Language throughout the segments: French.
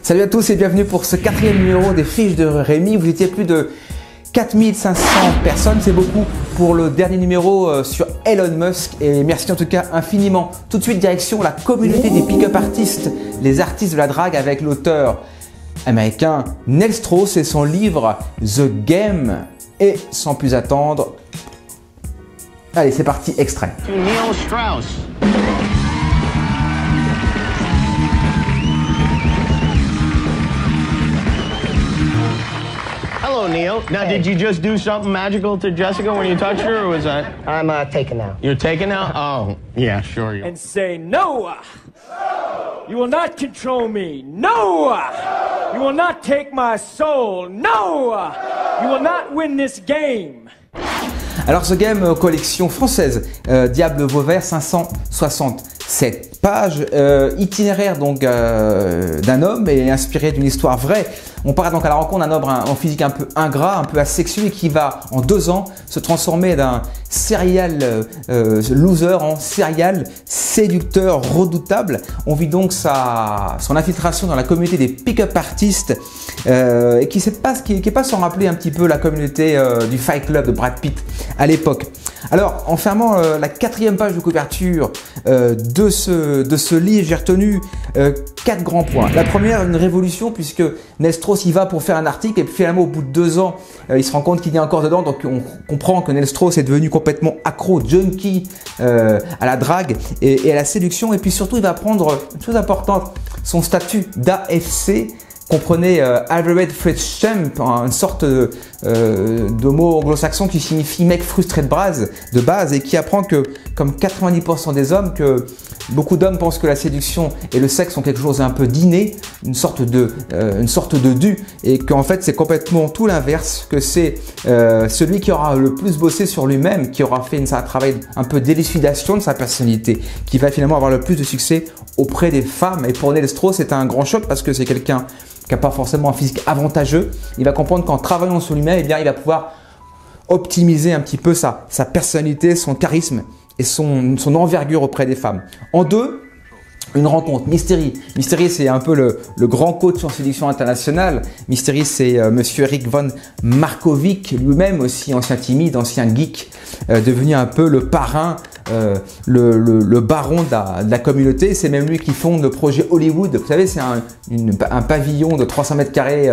Salut à tous et bienvenue pour ce 4e numéro des Fiches de Rémi. Vous étiez plus de 4500 personnes, c'est beaucoup pour le dernier numéro sur Elon Musk et merci en tout cas infiniment. Tout de suite direction la communauté des pick-up artistes, les artistes de la drague avec l'auteur américain Neil Strauss et son livre The Game. Et sans plus attendre, allez c'est parti, extrait. Neil Strauss. Hello, Neil. Now, Hey. did you just do something magical to Jessica when you touched her, or was that... I'm taken now. You're taken now? Oh, yeah, sure. You. And say, no! You will not control me. No! You will not take my soul. No! You will not win this game. Alors ce game collection française, Diable Vauvert, 567 pages, itinéraire donc d'un homme et inspiré d'une histoire vraie. On part donc à la rencontre d'un homme en physique un peu ingrat, un peu asexué qui va en 2 ans se transformer d'un serial loser en serial séducteur redoutable. On vit donc son infiltration dans la communauté des pick-up artistes et qui est pas sans rappeler un petit peu la communauté du Fight Club de Brad Pitt à l'époque. Alors en fermant la 4e page de couverture de ce livre, j'ai retenu 4 grands points. La première, une révolution puisque Neil Strauss y va pour faire un article et puis finalement au bout de 2 ans il se rend compte qu'il y a encore dedans, donc on comprend que Neil Strauss est devenu complètement accro, junkie à la drague et à la séduction, et puis surtout il va prendre une chose importante, son statut d'AFC. Comprenez Average Free Champ, une sorte de mot anglo-saxon qui signifie mec frustré de base et qui apprend que, comme 90% des hommes, que beaucoup d'hommes pensent que la séduction et le sexe sont quelque chose d'un peu d'inné, une sorte de dû, et qu'en fait c'est complètement tout l'inverse, que c'est celui qui aura le plus bossé sur lui-même, qui aura fait un travail un peu d'élucidation de sa personnalité, qui va finalement avoir le plus de succès auprès des femmes. Et pour Neil Strauss c'est un grand choc parce que c'est quelqu'un qui n'a pas forcément un physique avantageux. Il va comprendre qu'en travaillant sur lui-même, eh bien, il va pouvoir optimiser un petit peu sa personnalité, son charisme et son envergure auprès des femmes. En 2, une rencontre. Mystery. Mystery, c'est un peu le grand coach en séduction internationale. Mystery, c'est monsieur Eric von Markovic, lui-même aussi ancien timide, ancien geek, devenu un peu le parrain, le baron de la communauté. C'est même lui qui fonde le projet Hollywood. Vous savez, c'est un pavillon de 300 mètres carrés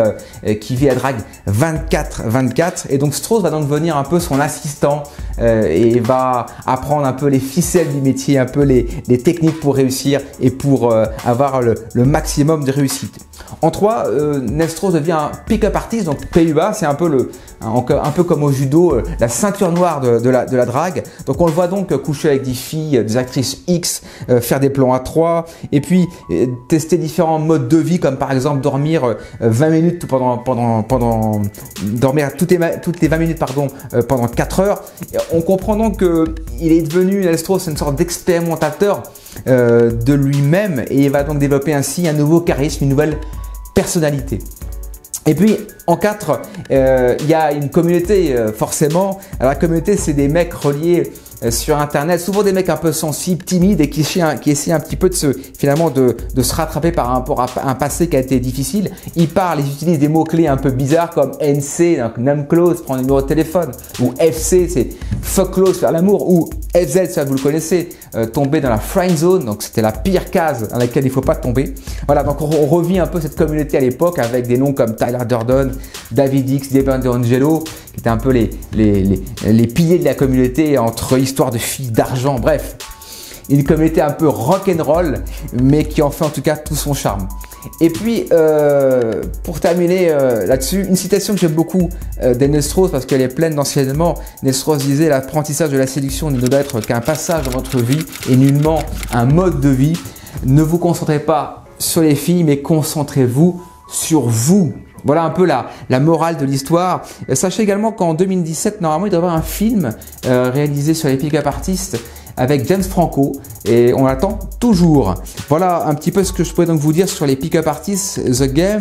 qui vit à drague 24/24. Et donc Strauss va donc devenir un peu son assistant et va apprendre un peu les ficelles du métier, un peu les techniques pour réussir et pour avoir le maximum de réussite. En 3, Neil Strauss devient un pick-up artist, donc PUA, c'est un peu comme au judo, la ceinture noire de la drague. Donc on le voit donc coucher avec des filles, des actrices X, faire des plans à 3, et puis tester différents modes de vie, comme par exemple dormir 20 minutes dormir toutes les 20 minutes pendant 4 heures. On comprend donc qu'il est devenu, Neil Strauss, une sorte d'expérimentateur de lui-même, et il va donc développer ainsi un nouveau charisme, une nouvelle personnalité. Et puis en 4, il y a une communauté forcément. Alors la communauté, c'est des mecs reliés sur internet, souvent des mecs un peu sensibles, timides et qui essaient un petit peu de se rattraper par rapport à un passé qui a été difficile. Ils parlent, ils utilisent des mots-clés un peu bizarres comme NC, donc name close, prendre le numéro de téléphone, ou FC, c'est fuck close, faire l'amour, ou FZ, ça vous le connaissez, tomber dans la friend zone, donc c'était la pire case dans laquelle il ne faut pas tomber. Voilà, donc on revit un peu cette communauté à l'époque avec des noms comme Tyler Durden, David X, Devin DeAngelo, qui étaient un peu les piliers de la communauté entre histoire de filles, d'argent, bref. Une communauté un peu rock'n'roll, mais qui en fait en tout cas tout son charme. Et puis, pour terminer là-dessus, une citation que j'aime beaucoup de Neil Strauss parce qu'elle est pleine d'enseignements. Neil Strauss disait: l'apprentissage de la séduction ne doit être qu'un passage dans votre vie et nullement un mode de vie. Ne vous concentrez pas sur les filles, mais concentrez-vous sur vous. Voilà un peu la morale de l'histoire. Sachez également qu'en 2017, normalement, il doit y avoir un film réalisé sur les pick-up artistes avec James Franco et on l'attend toujours. Voilà un petit peu ce que je pourrais donc vous dire sur les pick-up artists, The Game.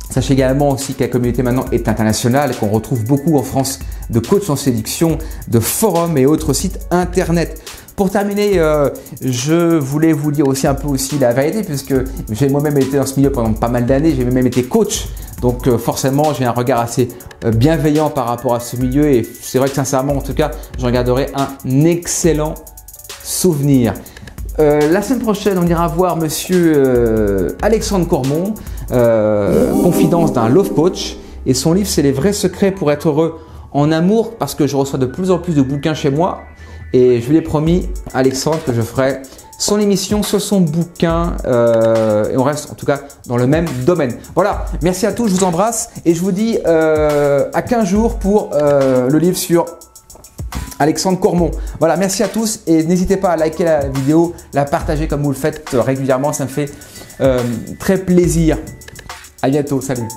Sachez également aussi que la communauté maintenant est internationale et qu'on retrouve beaucoup en France de coachs en séduction, de forums et autres sites internet. Pour terminer, je voulais vous dire aussi un peu aussi la vérité, puisque j'ai moi-même été dans ce milieu pendant pas mal d'années, j'ai même été coach, donc forcément j'ai un regard assez bienveillant par rapport à ce milieu, et c'est vrai que sincèrement, en tout cas, j'en garderai un excellent souvenir. La semaine prochaine, on ira voir monsieur Alexandre Cormon, confidence d'un love coach, et son livre c'est les vrais secrets pour être heureux en amour, parce que je reçois de plus en plus de bouquins chez moi, et je lui ai promis à Alexandre que je ferai son émission sur son bouquin, et on reste en tout cas dans le même domaine. Voilà, merci à tous, je vous embrasse, et je vous dis à 15 jours pour le livre sur Alexandre Cormon. Voilà, merci à tous, et n'hésitez pas à liker la vidéo, la partager comme vous le faites régulièrement, ça me fait très plaisir. À bientôt, salut.